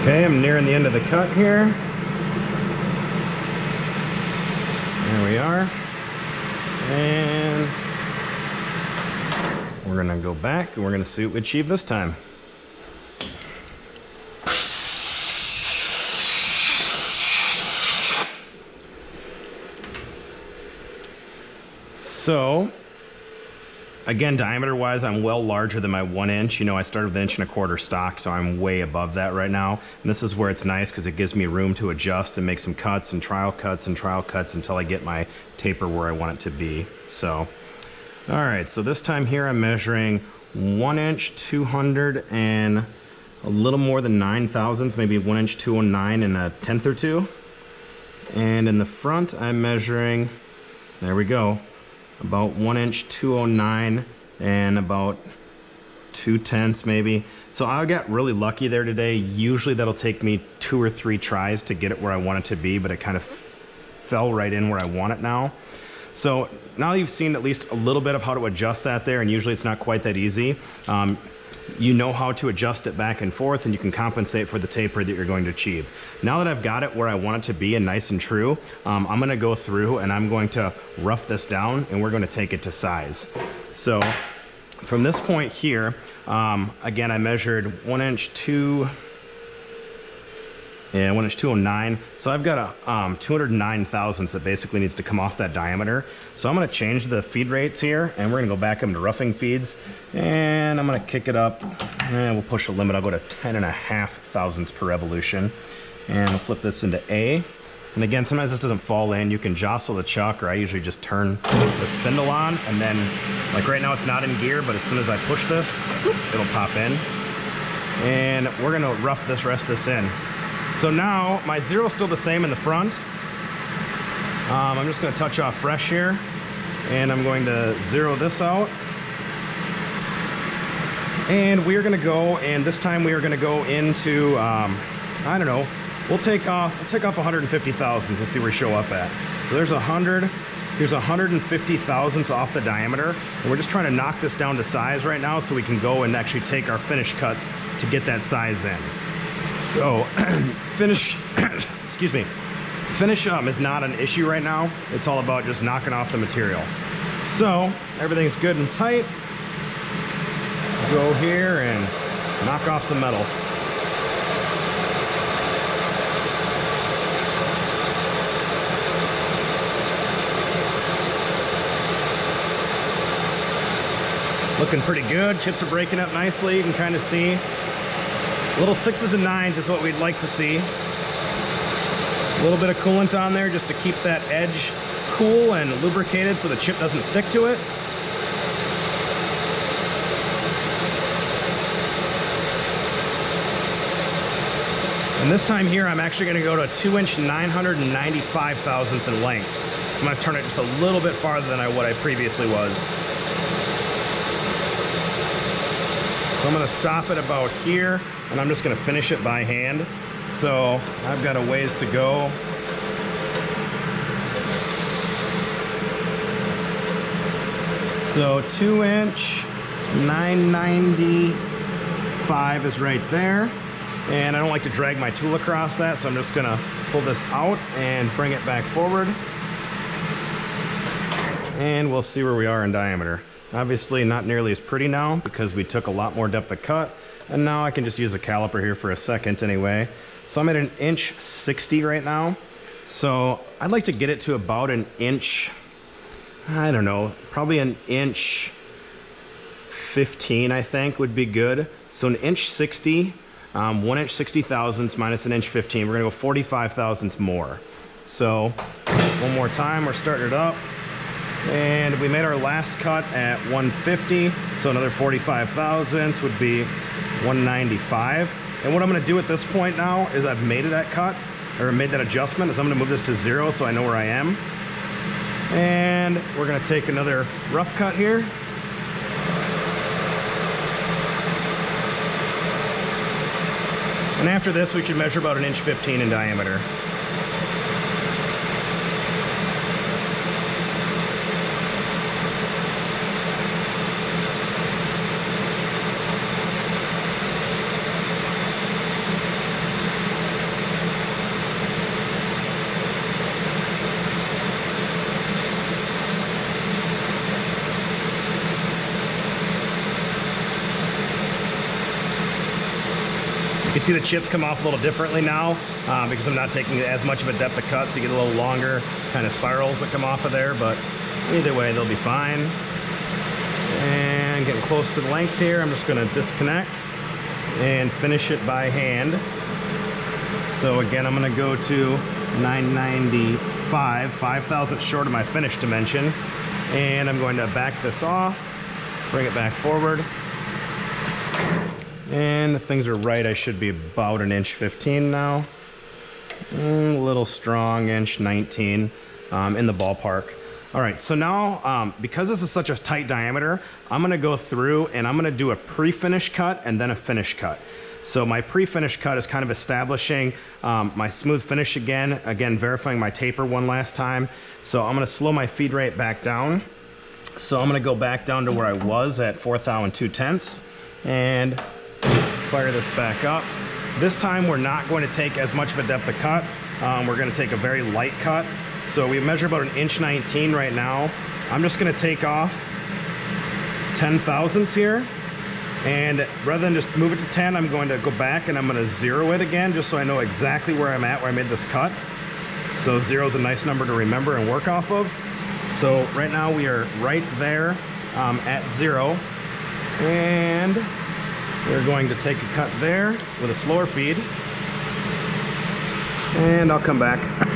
Okay, I'm nearing the end of the cut here. There we are. And we're gonna go back and we're gonna see what we achieve this time. So, again, diameter wise, I'm well larger than my 1 inch. You know, I started with 1.25 inch stock, so I'm way above that right now. And this is where it's nice because it gives me room to adjust and make some cuts and trial cuts until I get my taper where I want it to be. So, all right, so this time here I'm measuring 1 inch, 200 and a little more than 9 thousandths, maybe 1 inch, 209 and a tenth or two. And in the front, I'm measuring, there we go, about 1 inch, 209 and about 2/10 maybe. So I got really lucky there today. Usually that'll take me 2 or 3 tries to get it where I want it to be, but it kind of fell right in where I want it now. So now you've seen at least a little bit of how to adjust that there, and usually it's not quite that easy. You know how to adjust it back and forth, and you can compensate for the taper that you're going to achieve. Now that I've got it where I want it to be and nice and true, I'm going to go through and I'm going to rough this down and we're going to take it to size. So from this point here, again, I measured 1 inch 1 inch 209. So I've got a 209 thousandths that basically needs to come off that diameter. So I'm going to change the feed rates here and we're going to go back into roughing feeds and I'm going to kick it up and we'll push the limit. I'll go to 10.5 thousandths per revolution and we'll flip this into A. And again, sometimes this doesn't fall in. You can jostle the chuck, or I usually just turn the spindle on and then, like right now it's not in gear, but as soon as I push this, it'll pop in. And we're going to rough this rest of this in. So now my zero is still the same in the front. I'm just going to touch off fresh here and I'm going to zero this out. And we're going to go, and this time we are going to go into, I don't know, we'll take off 150 thousandths and see where we show up at. So there's 100, here's 150 thousandths off the diameter. And we're just trying to knock this down to size right now so we can go and actually take our finish cuts to get that size in. So finish, excuse me, finish is not an issue right now. It's all about just knocking off the material. So everything's good and tight. Go here and knock off some metal. Looking pretty good. Chips are breaking up nicely. You can kind of see. Little 6s and 9s is what we'd like to see. A little bit of coolant on there just to keep that edge cool and lubricated so the chip doesn't stick to it. And this time here, I'm actually going to go to 2 inch 995 thousandths in length. So I'm going to turn it just a little bit farther than what I previously was. So I'm going to stop it about here, and I'm just going to finish it by hand. So I've got a ways to go. So 2 inch 995 is right there. And I don't like to drag my tool across that, so I'm just going to pull this out and bring it back forward. And we'll see where we are in diameter. Obviously not nearly as pretty now because we took a lot more depth of cut, and now I can just use a caliper here for a second anyway. So I'm at 1 inch 60 right now. So I'd like to get it to about 1 inch, I don't know, probably 1 inch 15 I think would be good. So 1 inch 60, 1 inch 60 thousandths minus 1 inch 15, we're gonna go 45 thousandths more. So one more time, we're starting it up. And we made our last cut at 150, so another 45 thousandths would be 195. And what I'm going to do at this point now is I've made that cut, or made that adjustment, is I'm going to move this to 0 so I know where I am. And we're going to take another rough cut here. And after this, we should measure about 1 inch 15 in diameter. You can see the chips come off a little differently now because I'm not taking as much of a depth of cut, so you get a little longer kind of spirals that come off of there, but either way, they'll be fine. And getting close to the length here, I'm just gonna disconnect and finish it by hand. So again, I'm gonna go to 995, 5 thousandths short of my finish dimension. And I'm going to back this off, bring it back forward. And if things are right, I should be about 1.15 inches now. A little strong, 1.19 inches in the ballpark. All right, so now, because this is such a tight diameter, I'm gonna go through and I'm gonna do a pre-finish cut and then a finish cut. So my pre-finish cut is kind of establishing my smooth finish again verifying my taper one last time. So I'm gonna slow my feed rate back down. So I'm gonna go back down to where I was at 4 thou and 2/10 and fire this back up. This time we're not going to take as much of a depth of cut. We're gonna take a very light cut. So we measure about 1.19 inches right now. I'm just gonna take off 10 thousandths here. And rather than just move it to 10, I'm going to go back and I'm gonna 0 it again, just so I know exactly where I'm at, where I made this cut. So 0 is a nice number to remember and work off of. So right now we are right there at 0. And we're going to take a cut there with a slower feed. And I'll come back.